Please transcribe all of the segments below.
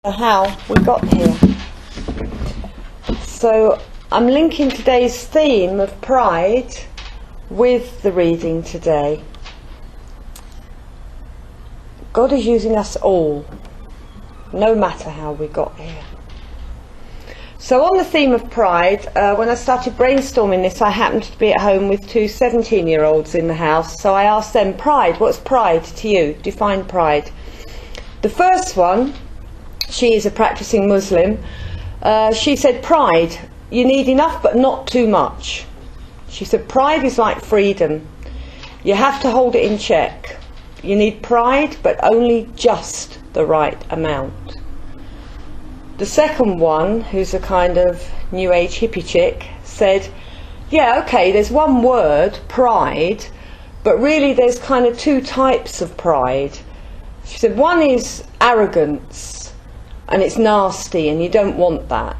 How we got here. So I'm linking today's theme of pride with the reading today. God is using us all, no matter how we got here. So on the theme of pride, when I started brainstorming this, I happened to be at home with two 17-year-olds in the house, so I asked them, pride, what's pride to you? Define pride. The first one, she is a practicing Muslim. She said, pride, you need enough but not too much. She said, pride is like freedom. You have to hold it in check. You need pride but only just the right amount. The second one, who's a kind of new age hippie chick, said, yeah, okay, there's one word, pride, but really there's kind of two types of pride. She said, one is arrogance, and it's nasty and you don't want that.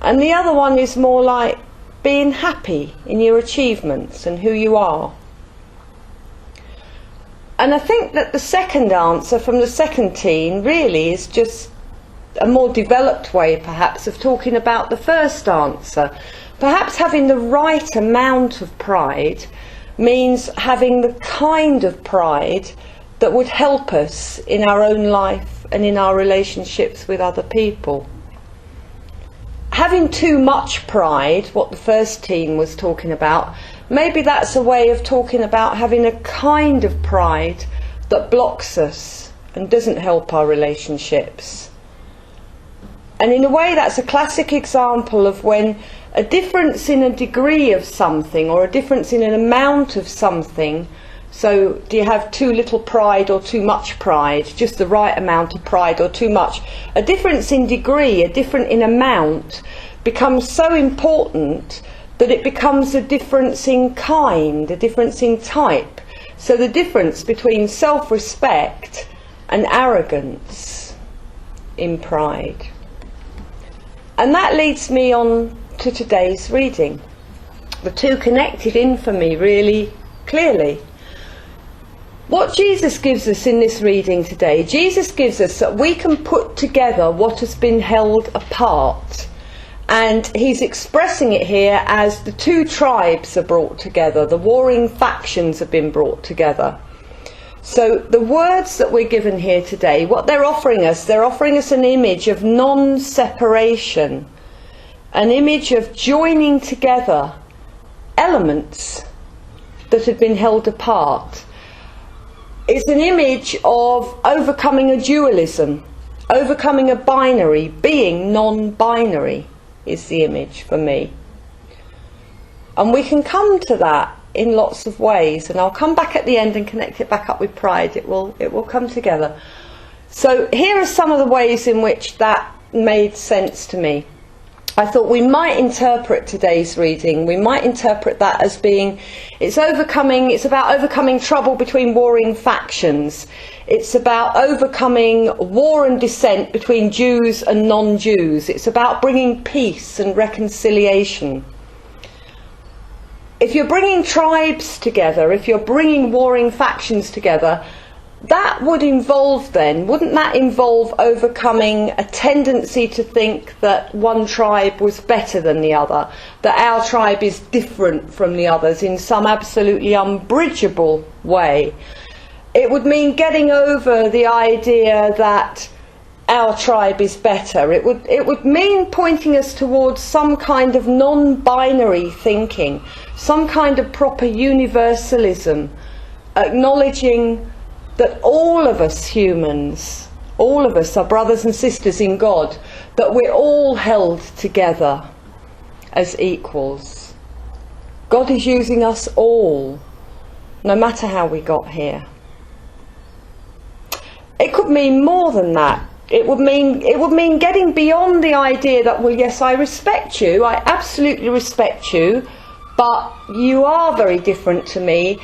And the other one is more like being happy in your achievements and who you are. And I think that the second answer from the second teen really is just a more developed way perhaps of talking about the first answer. Perhaps having the right amount of pride means having the kind of pride that would help us in our own life and in our relationships with other people. Having too much pride, what the first teen was talking about, maybe that's a way of talking about having a kind of pride that blocks us and doesn't help our relationships. And in a way that's a classic example of when a difference in a degree of something or a difference in an amount of something. So do you have too little pride or too much pride? Just the right amount of pride or too much? A difference in degree, a difference in amount becomes so important that it becomes a difference in kind, a difference in type. So the difference between self-respect and arrogance in pride. And that leads me on to today's reading. The two connected in for me really clearly. What Jesus gives us in this reading today, Jesus gives us that we can put together what has been held apart. And he's expressing it here as the two tribes are brought together, the warring factions have been brought together. So the words that we're given here today, what they're offering us an image of non-separation, an image of joining together elements that have been held apart. It's an image of overcoming a dualism, overcoming a binary, being non-binary is the image for me. And we can come to that in lots of ways, and I'll come back at the end and connect it back up with pride. It will come together. So here are some of the ways in which that made sense to me. I thought we might interpret today's reading, we might interpret that as being, it's about overcoming trouble between warring factions. It's about overcoming war and dissent between Jews and non-Jews. It's about bringing peace and reconciliation. If you're bringing tribes together, if you're bringing warring factions together, that would involve then, wouldn't that involve overcoming a tendency to think that one tribe was better than the other, that our tribe is different from the others in some absolutely unbridgeable way? It would mean getting over the idea that our tribe is better. It would mean pointing us towards some kind of non-binary thinking, some kind of proper universalism, acknowledging that all of us humans, all of us are brothers and sisters in God, that we're all held together as equals. God is using us all, no matter how we got here. It could mean more than that. It would mean getting beyond the idea that, well, yes, I respect you, I absolutely respect you, but you are very different to me.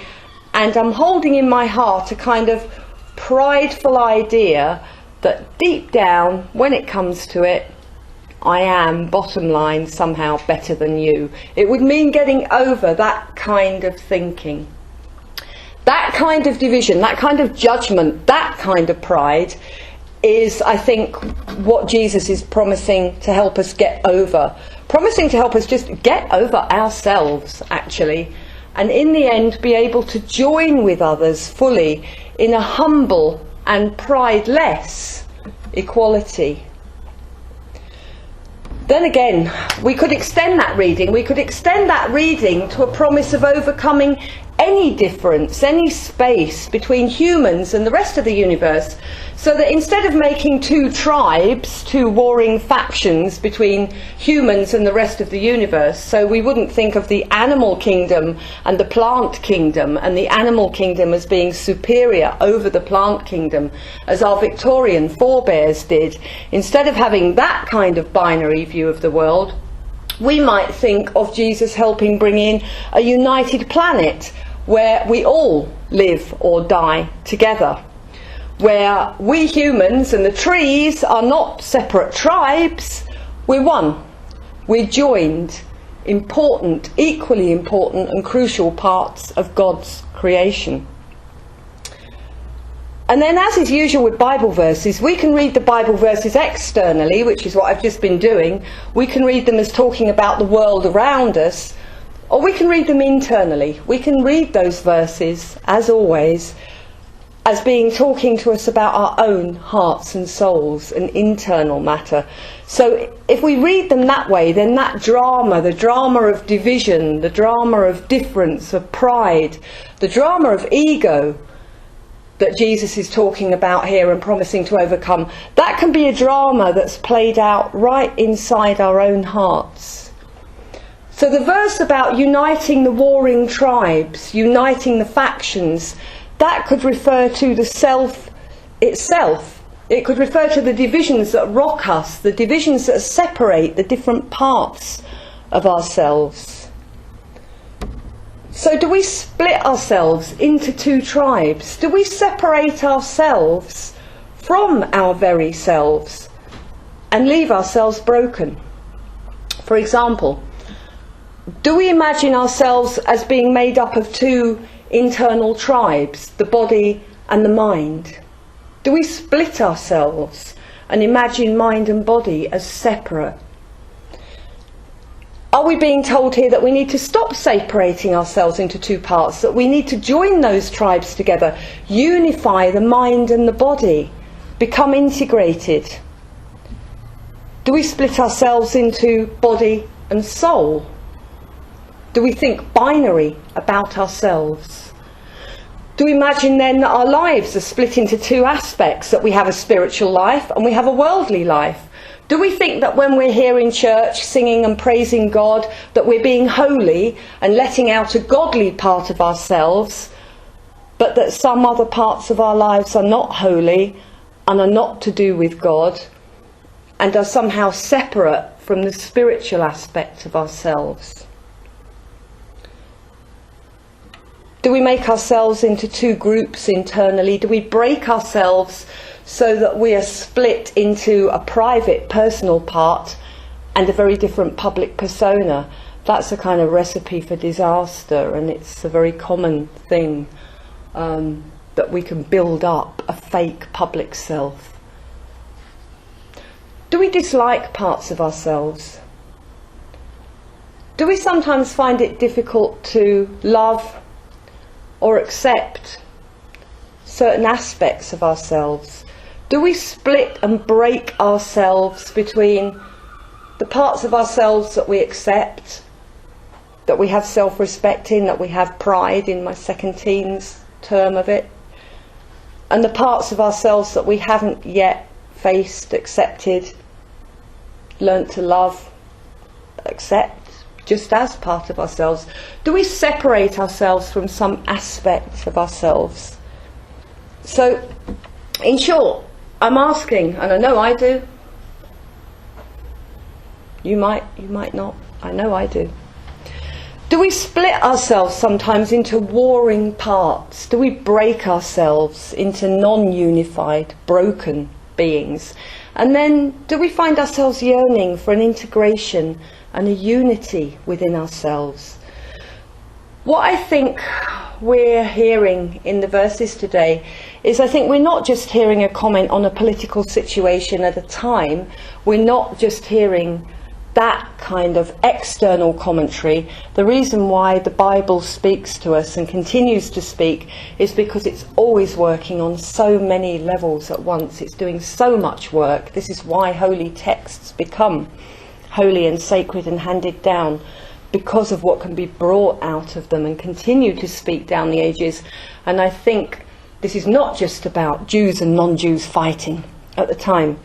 And I'm holding in my heart a kind of prideful idea that deep down, when it comes to it, I am, bottom line, somehow better than you. It would mean getting over that kind of thinking. That kind of division, that kind of judgment, that kind of pride is, I think, what Jesus is promising to help us get over. Promising to help us just get over ourselves, actually, and in the end be able to join with others fully in a humble and pride-less equality. Then again, we could extend that reading. We could extend that reading to a promise of overcoming any difference, any space between humans and the rest of the universe, so that instead of making two tribes, two warring factions between humans and the rest of the universe, so we wouldn't think of the animal kingdom and the plant kingdom, and the animal kingdom as being superior over the plant kingdom, as our Victorian forebears did. Instead of having that kind of binary view of the world, we might think of Jesus helping bring in a united planet where we all live or die together, where we humans and the trees are not separate tribes, we're one, we're joined, important, equally important and crucial parts of God's creation. And then, as is usual with Bible verses, we can read the Bible verses externally, which is what I've just been doing. We can read them as talking about the world around us, or we can read them internally. We can read those verses, as always, as being talking to us about our own hearts and souls, an internal matter. So if we read them that way, then that drama, the drama of division, the drama of difference, of pride, the drama of ego that Jesus is talking about here and promising to overcome, that can be a drama that's played out right inside our own hearts. So the verse about uniting the warring tribes, uniting the factions, that could refer to the self itself. It could refer to the divisions that rock us, the divisions that separate the different parts of ourselves. So do we split ourselves into two tribes? Do we separate ourselves from our very selves and leave ourselves broken? For example, do we imagine ourselves as being made up of two internal tribes, the body and the mind? Do we split ourselves and imagine mind and body as separate? Are we being told here that we need to stop separating ourselves into two parts, that we need to join those tribes together, unify the mind and the body, become integrated? Do we split ourselves into body and soul? Do we think binary about ourselves? Do we imagine then that our lives are split into two aspects, that we have a spiritual life and we have a worldly life? Do we think that when we're here in church singing and praising God, that we're being holy and letting out a godly part of ourselves, but that some other parts of our lives are not holy and are not to do with God and are somehow separate from the spiritual aspect of ourselves? Do we make ourselves into two groups internally? Do we break ourselves so that we are split into a private, personal part and a very different public persona? That's a kind of recipe for disaster, and it's a very common thing that we can build up a fake public self. Do we dislike parts of ourselves? Do we sometimes find it difficult to love or accept certain aspects of ourselves? Do we split and break ourselves between the parts of ourselves that we accept, that we have self-respect in, that we have pride in, my second teens term of it, and the parts of ourselves that we haven't yet faced, accepted, learnt to love, accept, just as part of ourselves? Do we separate ourselves from some aspect of ourselves? So, in short, I'm asking, and I know I do. You might not. I know I do. Do we split ourselves sometimes into warring parts? Do we break ourselves into non-unified, broken beings? And then do we find ourselves yearning for an integration and a unity within ourselves? What I think we're hearing in the verses today is I think we're not just hearing a comment on a political situation at a time. We're not just hearing that kind of external commentary. The reason why the Bible speaks to us and continues to speak is because it's always working on so many levels at once. It's doing so much work. This is why holy texts become holy and sacred and handed down, because of what can be brought out of them and continue to speak down the ages. And I think this is not just about Jews and non-Jews fighting at the time.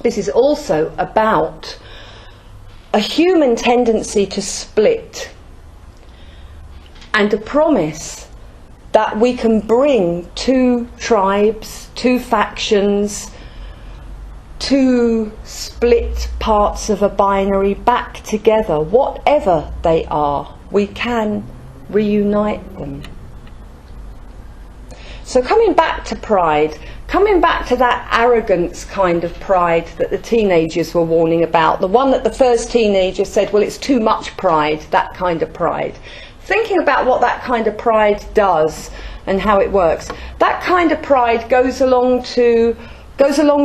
This is also about a human tendency to split, and a promise that we can bring two tribes, two factions, two split parts of a binary back together. Whatever they are, we can reunite them. So coming back to pride, coming back to that arrogance kind of pride that the teenagers were warning about, the one that the first teenager said, well, it's too much pride, that kind of pride. Thinking about what that kind of pride does and how it works. That kind of pride goes along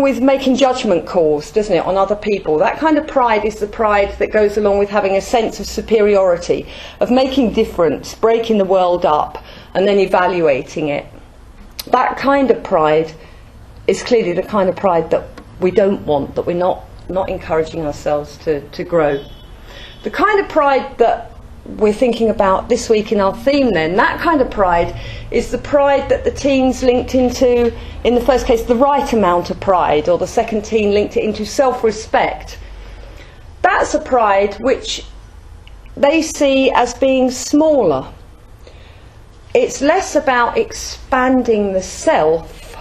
with making judgment calls, doesn't it, on other people. That kind of pride is the pride that goes along with having a sense of superiority, of making difference, breaking the world up, and then evaluating it. That kind of pride is clearly the kind of pride that we don't want, that we're not encouraging ourselves to grow. The kind of pride that we're thinking about this week in our theme then, that kind of pride is the pride that the teens linked into, in the first case, the right amount of pride, or the second teen linked it into self-respect. That's a pride which they see as being smaller. It's less about expanding the self,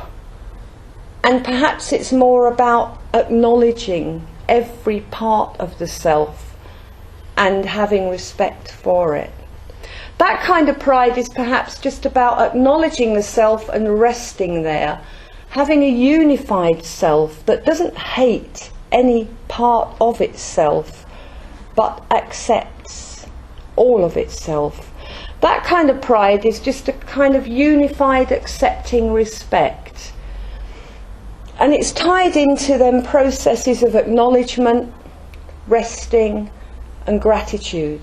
and perhaps it's more about acknowledging every part of the self and having respect for it. That kind of pride is perhaps just about acknowledging the self and resting there, having a unified self that doesn't hate any part of itself, but accepts all of itself. That kind of pride is just a kind of unified, accepting respect. And it's tied into them processes of acknowledgement, resting, and gratitude.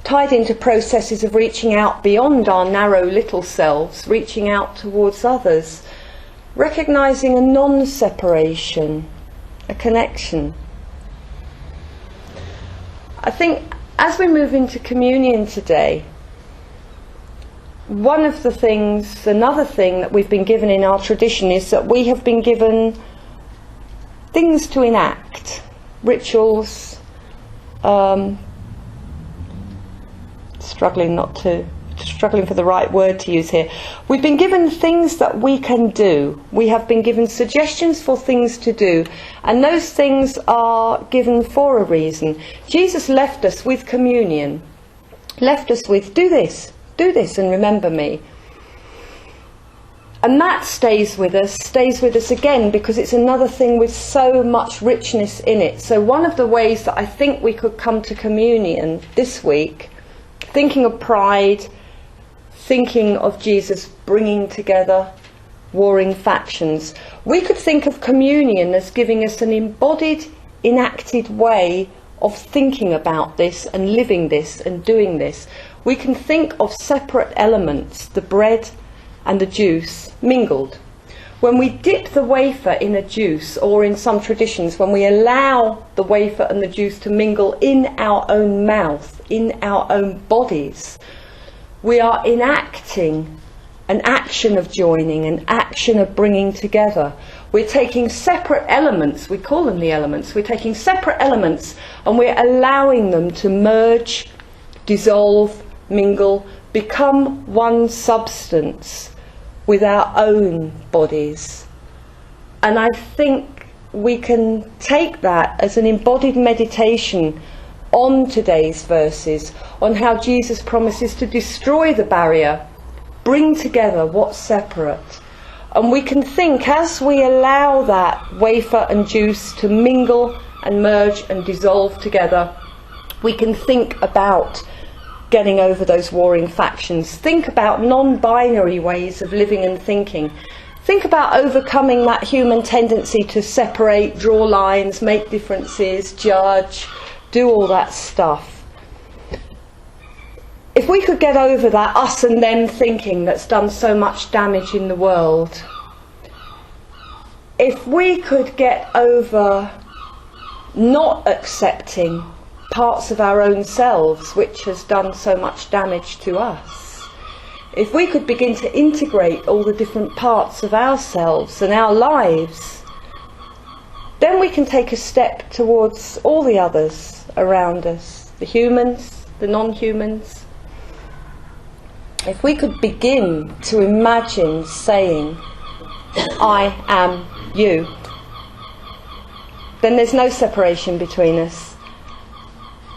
Tied into processes of reaching out beyond our narrow little selves, reaching out towards others, recognising a non-separation, a connection. I think as we move into communion today, another thing that we've been given in our tradition is that we have been given things to enact, rituals, struggling for the right word to use here. We've been given things that we can do. We have been given suggestions for things to do, and those things are given for a reason. Jesus left us with communion, left us with do this and remember me. And that stays with us again, because it's another thing with so much richness in it. So one of the ways that I think we could come to communion this week, thinking of pride, thinking of Jesus bringing together warring factions, we could think of communion as giving us an embodied, enacted way of thinking about this and living this and doing this. We can think of separate elements, the bread and the juice, mingled. When we dip the wafer in a juice, or in some traditions, when we allow the wafer and the juice to mingle in our own mouth, in our own bodies, we are enacting an action of joining, an action of bringing together. We're taking separate elements, we call them the elements, we're taking separate elements and we're allowing them to merge, dissolve, mingle, become one substance with our own bodies. And I think we can take that as an embodied meditation on today's verses, on how Jesus promises to destroy the barrier, bring together what's separate. And we can think, as we allow that wafer and juice to mingle and merge and dissolve together, we can think about getting over those warring factions. Think about non-binary ways of living and thinking. Think about overcoming that human tendency to separate, draw lines, make differences, judge, do all that stuff. If we could get over that us and them thinking that's done so much damage in the world, if we could get over not accepting parts of our own selves which has done so much damage to us, if we could begin to integrate all the different parts of ourselves and our lives, then we can take a step towards all the others around us, the humans, the non-humans. If we could begin to imagine saying, I am you, then there's no separation between us.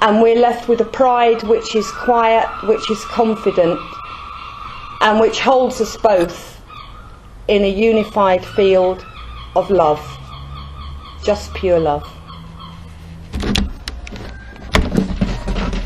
And we're left with a pride which is quiet, which is confident, and which holds us both in a unified field of love, just pure love.